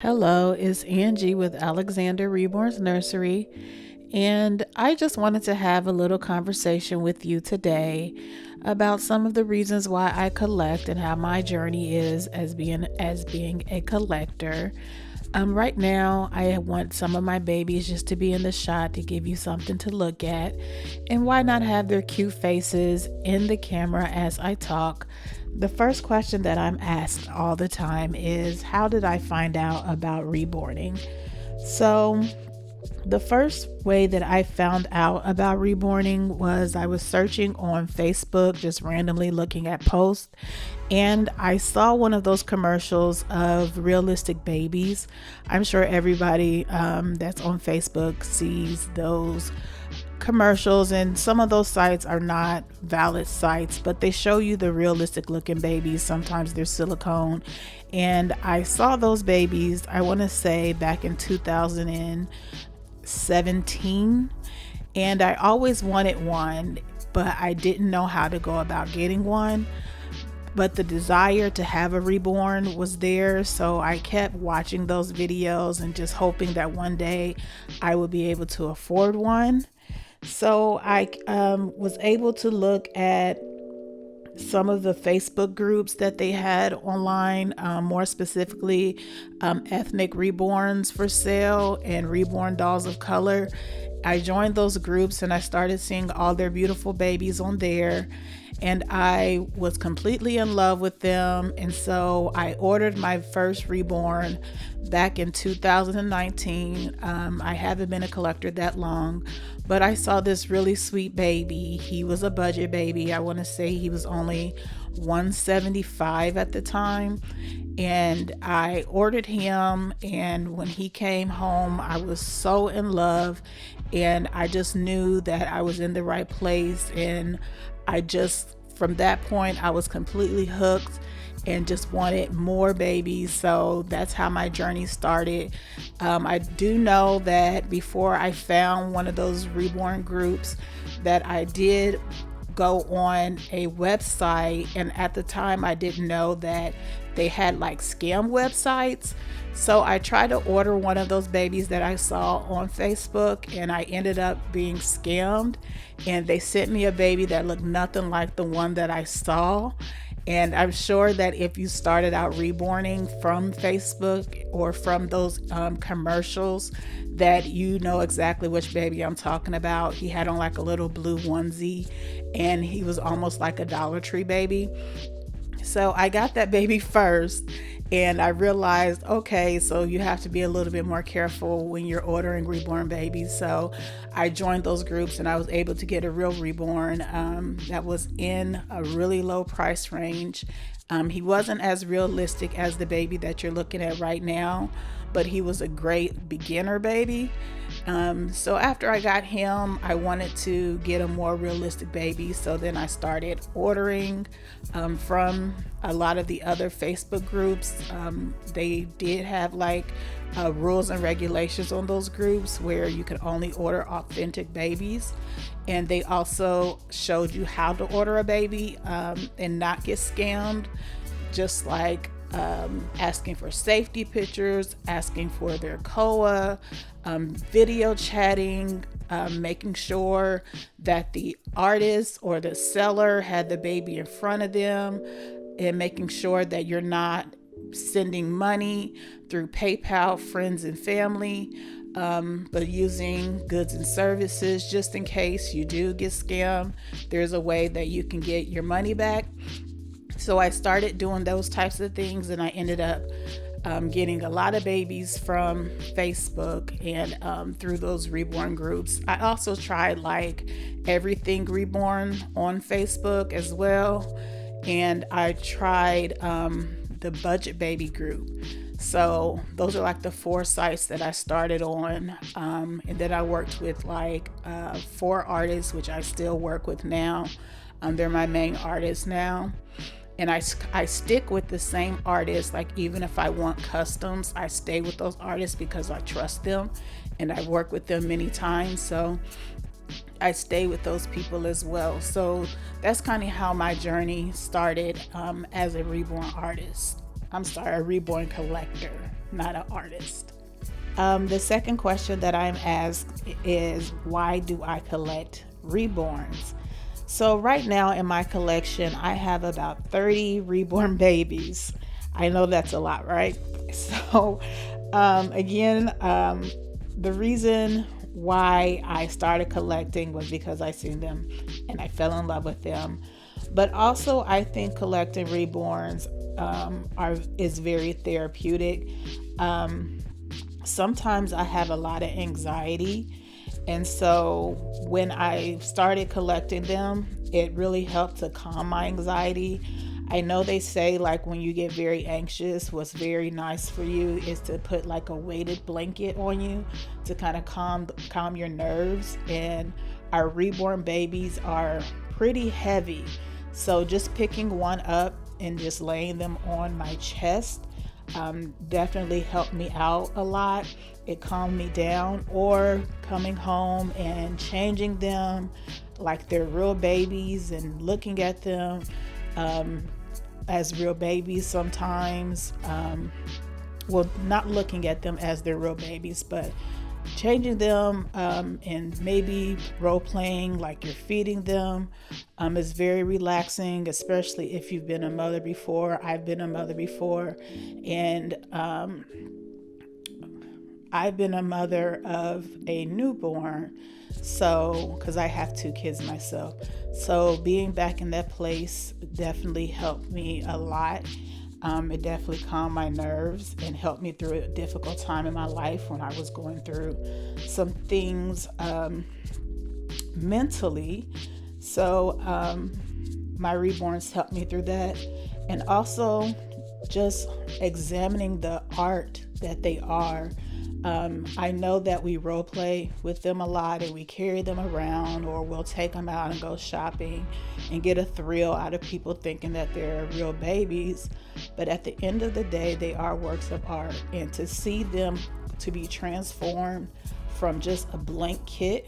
Hello, it's Angie with Alexander Reborns Nursery, and I just wanted to have a little conversation with you today about some of the reasons why I collect and how my journey is as being a collector. Right now, I want some of my babies just to be in the shot to give you something to look at, and why not have their cute faces in the camera as I talk? The first question that I'm asked all the time is, how did I find out about reborning? So, the first way that I found out about reborning was I was searching on Facebook, just randomly looking at posts, and I saw one of those commercials of realistic babies. I'm sure everybody that's on Facebook sees those commercials, and some of those sites are not valid sites, but they show you the realistic looking babies. Sometimes they're silicone, and I saw those babies, I want to say back in 2017, and I always wanted one, but I didn't know how to go about getting one. But the desire to have a reborn was there, so I kept watching those videos and just hoping that one day I would be able to afford one. So I was able to look at some of the Facebook groups that they had online, more specifically ethnic reborns for sale and reborn dolls of color. I joined those groups and I started seeing all their beautiful babies on there, and I was completely in love with them. And so I ordered my first reborn back in 2019. I haven't been a collector that long, but I saw this really sweet baby. He was a budget baby. I want to say he was only 175 at the time, and I ordered him, and when he came home I was so in love, and I just knew that I was in the right place, and I just, from that point, I was completely hooked and just wanted more babies. So that's how my journey started. I do know that before I found one of those reborn groups, that I did go on a website, and at the time I didn't know that they had like scam websites. So I tried to order one of those babies that I saw on Facebook, and I ended up being scammed, and they sent me a baby that looked nothing like the one that I saw. And I'm sure that if you started out reborning from Facebook or from those commercials, that you know exactly which baby I'm talking about. He had on like a little blue onesie, and he was almost like a Dollar Tree baby. So I got that baby first, and I realized, okay, so you have to be a little bit more careful when you're ordering reborn babies. So I joined those groups, and I was able to get a real reborn that was in a really low price range. He wasn't as realistic as the baby that you're looking at right now, but he was a great beginner baby. So after I got him, I wanted to get a more realistic baby. So then I started ordering from a lot of the other Facebook groups. They did have like rules and regulations on those groups where you could only order authentic babies. And they also showed you how to order a baby and not get scammed, just like asking for safety pictures, asking for their COA, video chatting, making sure that the artist or the seller had the baby in front of them, and making sure that you're not sending money through PayPal, friends and family, but using goods and services just in case you do get scammed. There's a way that you can get your money back. So I started doing those types of things, and I ended up getting a lot of babies from Facebook and through those reborn groups. I also tried like Everything Reborn on Facebook as well, and I tried the Budget Baby group. So those are like the 4 sites that I started on, and then I worked with like 4 artists, which I still work with now. They're my main artists now. And I stick with the same artists. Like even if I want customs, I stay with those artists because I trust them and I work with them many times. So I stay with those people as well. So that's kind of how my journey started as a reborn artist. I'm sorry, a reborn collector, not an artist. The second question that I'm asked is, why do I collect reborns? So right now in my collection, I have about 30 reborn babies. I know that's a lot, right? So the reason why I started collecting was because I seen them and I fell in love with them. But also, I think collecting reborns is very therapeutic. Sometimes I have a lot of anxiety, and so when I started collecting them, it really helped to calm my anxiety. I know they say, like, when you get very anxious, what's very nice for you is to put like a weighted blanket on you to kind of calm your nerves. And our reborn babies are pretty heavy, so just picking one up and just laying them on my chest definitely helped me out a lot. It calmed me down. Or coming home and changing them like they're real babies and looking at them as real babies sometimes. Well, not looking at them as they're real babies, but changing them and maybe role playing like you're feeding them is very relaxing, especially if you've been a mother before. I've been a mother before, and I've been a mother of a newborn, so because I have 2 kids myself. So being back in that place definitely helped me a lot. It definitely calmed my nerves and helped me through a difficult time in my life when I was going through some things mentally. So my reborns helped me through that. And also just examining the art that they are. I know that we role play with them a lot and we carry them around, or we'll take them out and go shopping and get a thrill out of people thinking that they're real babies. But at the end of the day, they are works of art. And to see them to be transformed from just a blank kit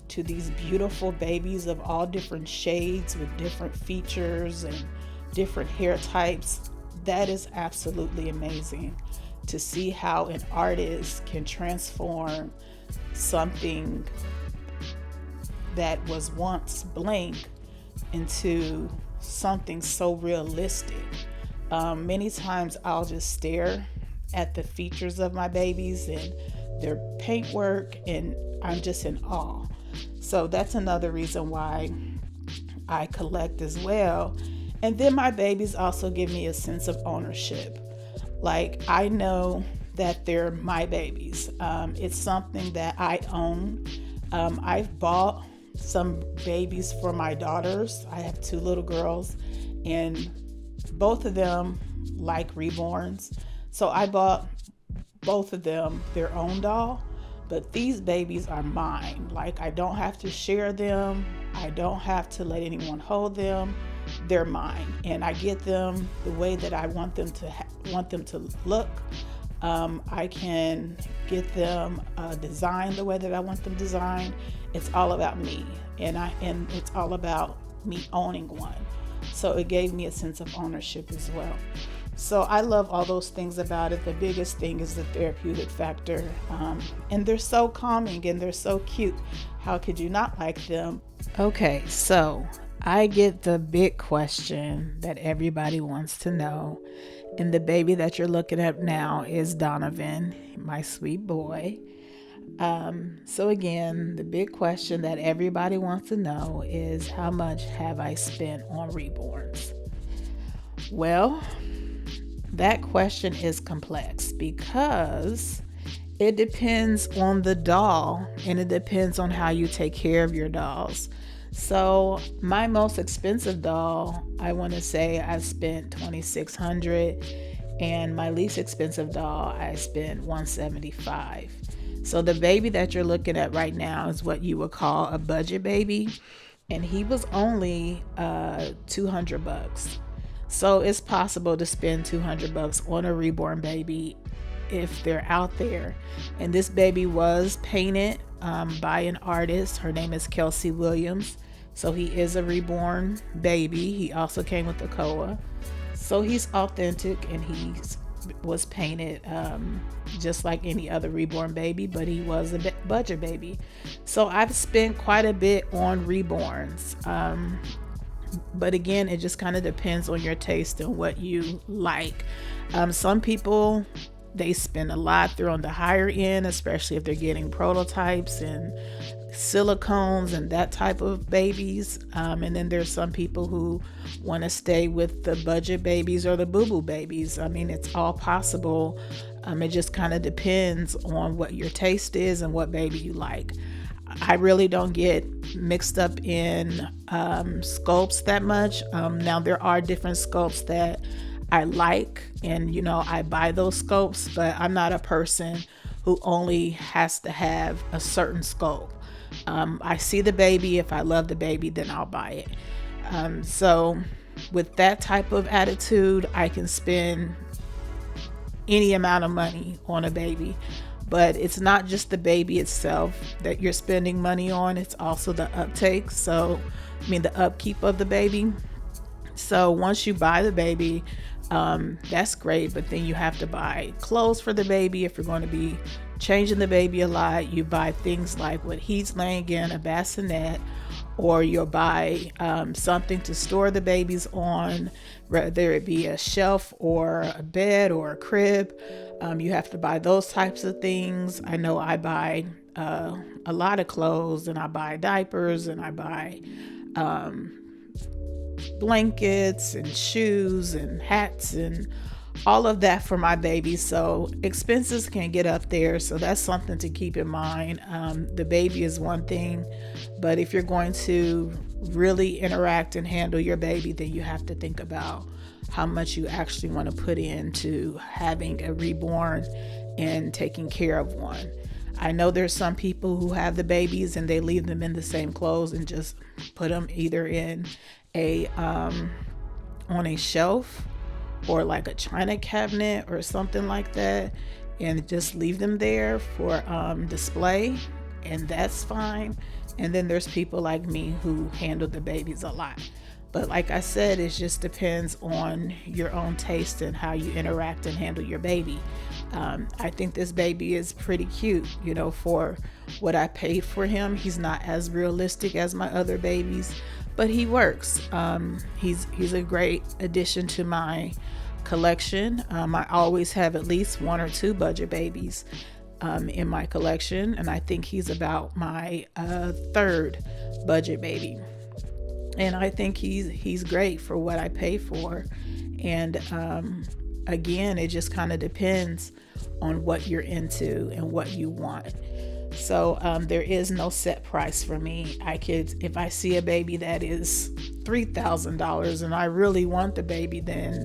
to these beautiful babies of all different shades with different features and different hair types, that is absolutely amazing. To see how an artist can transform something that was once blank into something so realistic. Many times I'll just stare at the features of my babies and their paintwork, and I'm just in awe. So that's another reason why I collect as well. And then my babies also give me a sense of ownership. Like, I know that they're my babies. It's something that I own. I've bought some babies for my daughters. I have 2 little girls, and both of them like Reborns. So I bought both of them their own doll, but these babies are mine. Like, I don't have to share them. I don't have to let anyone hold them. They're mine, and I get them the way that I want them to look. I can get them designed the way that I want them designed. It's all about me, and it's all about me owning one. So it gave me a sense of ownership as well. So I love all those things about it. The biggest thing is the therapeutic factor, and they're so calming and they're so cute. How could you not like them? Okay, so I get the big question that everybody wants to know. And the baby that you're looking at now is Donovan, my sweet boy. So again, the big question that everybody wants to know is, how much have I spent on Reborns? Well, that question is complex because it depends on the doll, and it depends on how you take care of your dolls. So my most expensive doll, I want to say I spent $2,600, and my least expensive doll, I spent $175. So the baby that you're looking at right now is what you would call a budget baby, and he was only $200. So it's possible to spend $200 on a reborn baby if they're out there. And this baby was painted by an artist. Her name is Kelsey Williams. So he is a reborn baby. He also came with a koa. So he's authentic, and was painted just like any other reborn baby, but he was a budget baby. So I've spent quite a bit on reborns. But again, it just kind of depends on your taste and what you like. Some people, they spend a lot. They're on the higher end, especially if they're getting prototypes and silicones and that type of babies. And then there's some people who want to stay with the budget babies or the boo-boo babies. I mean, it's all possible. It just kind of depends on what your taste is and what baby you like. I really don't get mixed up in sculpts that much. Now, there are different sculpts that I like, and I buy those sculpts, but I'm not a person who only has to have a certain sculpt. I see the baby. If I love the baby, then I'll buy it. So with that type of attitude, I can spend any amount of money on a baby. But it's not just the baby itself that you're spending money on, it's also the uptake. The upkeep of the baby. So once you buy the baby, that's great, but then you have to buy clothes for the baby. If you're going to be changing the baby a lot, you buy things like what he's laying in, a bassinet, or you'll buy something to store the babies on, whether it be a shelf or a bed or a crib. You have to buy those types of things. I know I buy a lot of clothes, and I buy diapers, and I buy blankets and shoes and hats and all of that for my baby. So expenses can get up there. So that's something to keep in mind. The baby is one thing, but if you're going to really interact and handle your baby, then you have to think about how much you actually want to put into having a reborn and taking care of one. I know there's some people who have the babies and they leave them in the same clothes and just put them either in on a shelf or like a china cabinet or something like that, and just leave them there for display, and that's fine. And then there's people like me who handle the babies a lot. But like I said, it just depends on your own taste and how you interact and handle your baby. I think this baby is pretty cute, for what I paid for him. He's not as realistic as my other babies, but he works. He's a great addition to my collection. I always have at least one or two budget babies in my collection, and I think he's about my third budget baby. And I think he's great for what I pay for. And again, it just kind of depends on what you're into and what you want. So there is no set price for me. If I see a baby that is $3,000 and I really want the baby, then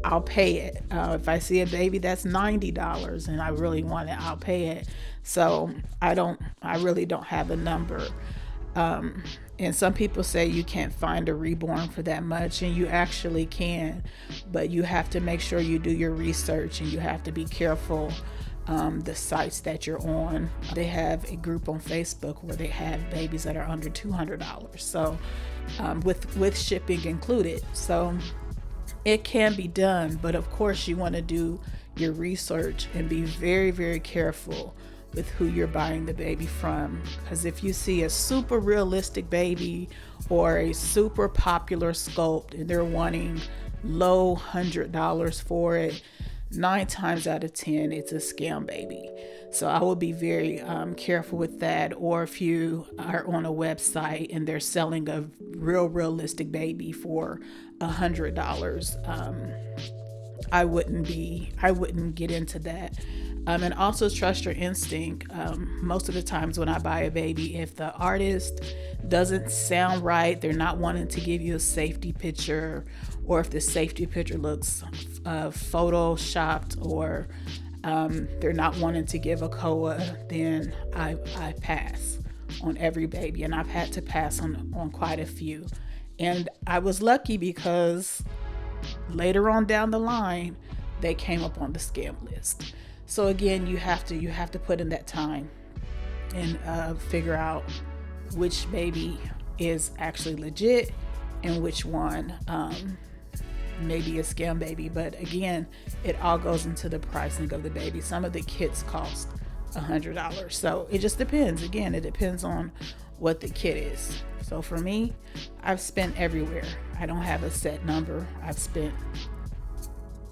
I'll pay it. If I see a baby that's $90 and I really want it, I'll pay it. So I really don't have a number. And some people say you can't find a reborn for that much, and you actually can, but you have to make sure you do your research, and you have to be careful. The sites that you're on, they have a group on Facebook where they have babies that are under $200, so with shipping included. So it can be done, but of course you want to do your research and be very, very careful with who you're buying the baby from, because if you see a super realistic baby or a super popular sculpt and they're wanting low $100 for it, 9 times out of 10 it's a scam baby. So I would be very careful with that. Or if you are on a website and they're selling a realistic baby for $100, I wouldn't get into that. And also trust your instinct. Most of the times when I buy a baby, if the artist doesn't sound right, they're not wanting to give you a safety picture, or if the safety picture looks photoshopped, or they're not wanting to give a COA, then I pass on every baby. And I've had to pass on quite a few. And I was lucky because later on down the line, they came up on the scam list. So again, you have to put in that time and figure out which baby is actually legit and which one maybe a scam baby. But again, it all goes into the pricing of the baby. Some of the kits cost $100. So it just depends. Again, it depends on what the kit is. So for me, I've spent everywhere. I don't have a set number. I've spent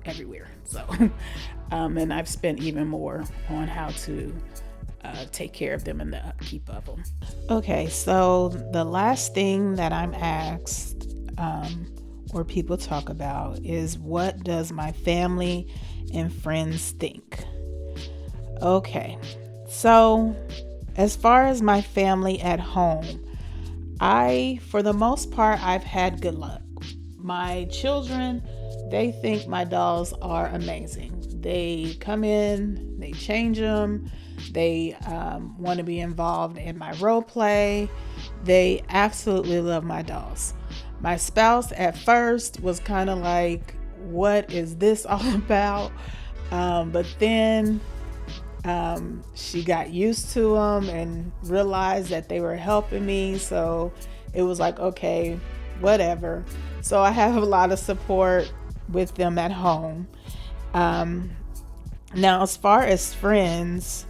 everywhere. So, and I've spent even more on how to take care of them and the upkeep of them. Okay, so the last thing that I'm asked or people talk about is, what does my family and friends think? Okay, so as far as my family at home, for the most part, I've had good luck. My children, they think my dolls are amazing. They come in, they change them, they want to be involved in my role play. They absolutely love my dolls. My spouse at first was kind of like, what is this all about? But then she got used to them and realized that they were helping me. So it was like, okay, whatever. So I have a lot of support with them at home. Now, as far as friends,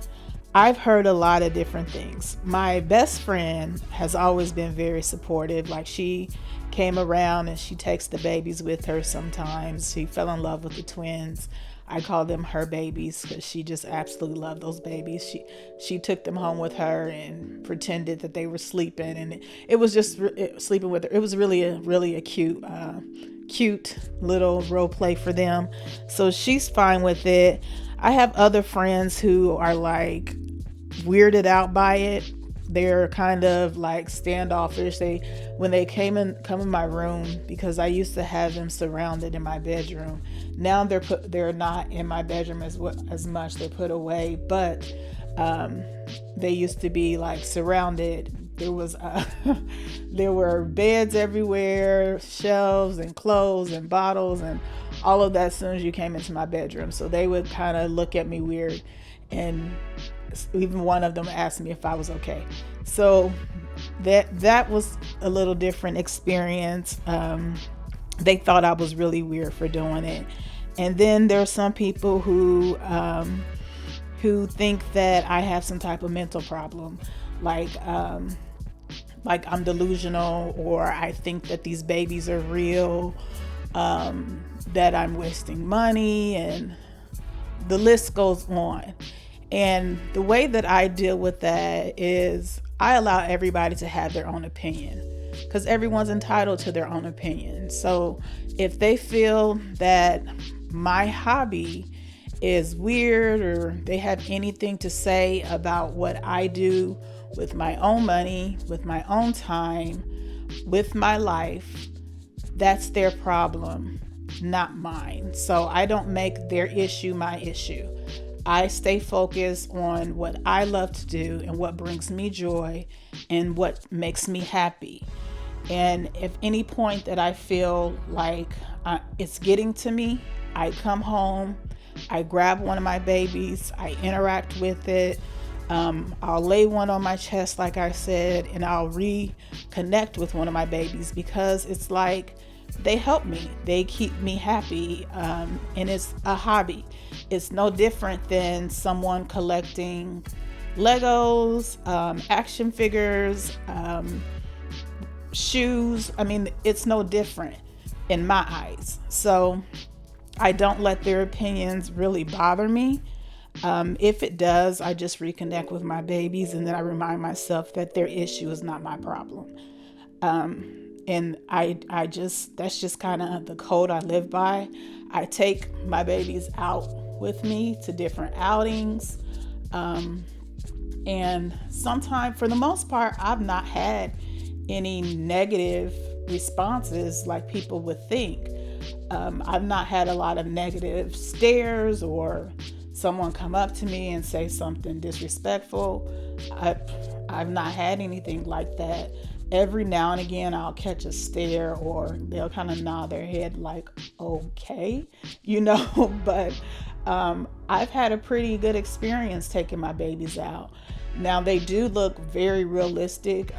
I've heard a lot of different things. My best friend has always been very supportive. Like, she came around and she takes the babies with her sometimes. She fell in love with the twins. I call them her babies because she just absolutely loved those babies. She took them home with her and pretended that they were sleeping, and it was just sleeping with her. It was really a cute little role play for them. So she's fine with it. I have other friends who are like weirded out by it. They're kind of like standoffish. When they come in my room, because I used to have them surrounded in my bedroom. Now they're not in my bedroom as much. They're put away, but they used to be like surrounded. There were beds everywhere, shelves and clothes and bottles and all of that as soon as you came into my bedroom. So they would kind of look at me weird, and even one of them asked me if I was okay. So that was a little different experience. They thought I was really weird for doing it. And then there are some people who think that I have some type of mental problem, like I'm delusional, or I think that these babies are real, that I'm wasting money, and the list goes on. And the way that I deal with that is I allow everybody to have their own opinion, because everyone's entitled to their own opinion. So if they feel that my hobby is weird, or they have anything to say about what I do with my own money, with my own time, with my life, that's their problem, not mine. So I don't make their issue my issue. I stay focused on what I love to do and what brings me joy and what makes me happy. And if any point that I feel like it's getting to me, I come home, I grab one of my babies, I interact with it. I'll lay one on my chest, like I said, and I'll reconnect with one of my babies, because it's like they help me. They keep me happy, and it's a hobby. It's no different than someone collecting Legos, action figures, shoes. I mean, it's no different in my eyes. So I don't let their opinions really bother me. If it does, I just reconnect with my babies, and then I remind myself that their issue is not my problem. And that's just kind of the code I live by. I take my babies out with me to different outings. And sometimes, for the most part, I've not had any negative responses like people would think. I've not had a lot of negative stares or someone come up to me and say something disrespectful. I've not had anything like that. Every now and again, I'll catch a stare, or they'll kind of nod their head like, okay, but I've had a pretty good experience taking my babies out. Now, they do look very realistic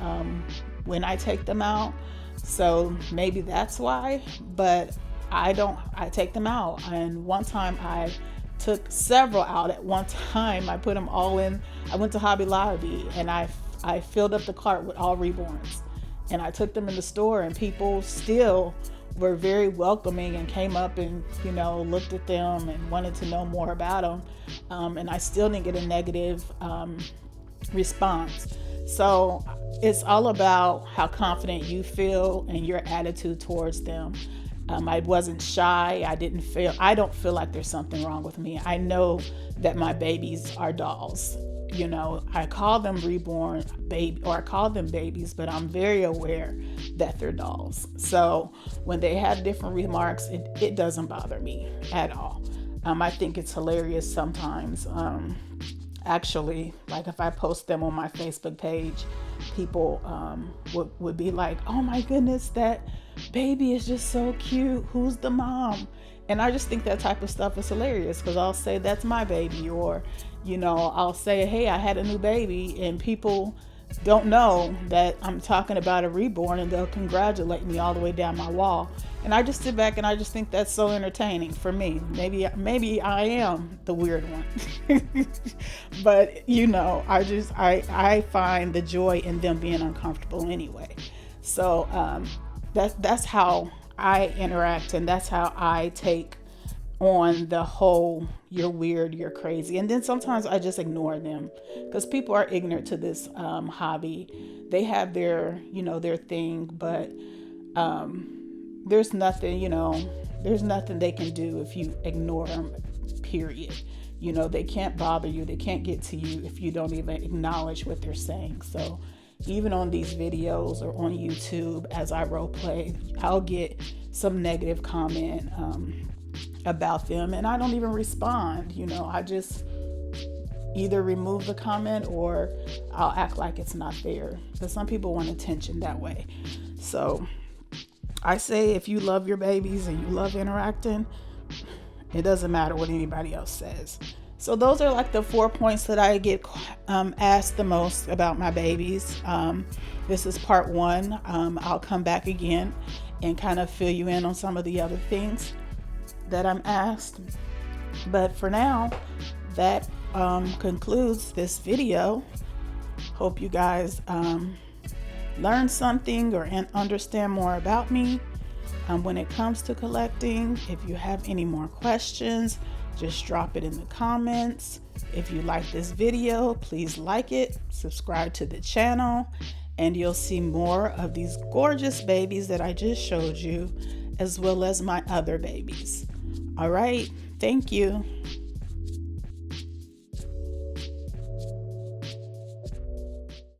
when I take them out, so maybe that's why, but I take them out. And one time I took several out at one time. I put them all in. I went to Hobby Lobby and I filled up the cart with all Reborns, and I took them in the store, and people still were very welcoming and came up and, looked at them and wanted to know more about them. And I still didn't get a negative response. So it's all about how confident you feel and your attitude towards them. I wasn't shy. I don't feel like there's something wrong with me. I know that my babies are dolls. I call them reborn baby, or I call them babies, but I'm very aware that they're dolls. So when they have different remarks, it doesn't bother me at all. I think it's hilarious sometimes. Actually, like if I post them on my Facebook page, people would be like, "Oh my goodness, that baby is just so cute. Who's the mom?" And I just think that type of stuff is hilarious, because I'll say that's my baby, or I'll say, "Hey, I had a new baby," and people don't know that I'm talking about a reborn, and they'll congratulate me all the way down my wall. And I just sit back and I just think that's so entertaining for me. Maybe I am the weird one. But I find the joy in them being uncomfortable anyway. So that's how I interact, and that's how I take on the whole "you're weird, you're crazy." And then sometimes I just ignore them, because people are ignorant to this hobby. They have their thing, but there's nothing they can do if you ignore them, period. They can't bother you, they can't get to you if you don't even acknowledge what they're saying. So even on these videos or on YouTube, as I role play, I'll get some negative comment about them, and I don't even respond. I just either remove the comment or I'll act like it's not there, because some people want attention that way. So I say, if you love your babies and you love interacting, it doesn't matter what anybody else says. So those are like the 4 points that I get asked the most about my babies. This is part 1. I'll come back again and kind of fill you in on some of the other things that I'm asked. But for now, that concludes this video. Hope you guys learn something or understand more about me when it comes to collecting. If you have any more questions, just drop it in the comments. If you like this video, please like it, subscribe to the channel, and you'll see more of these gorgeous babies that I just showed you, as well as my other babies. All right, thank you.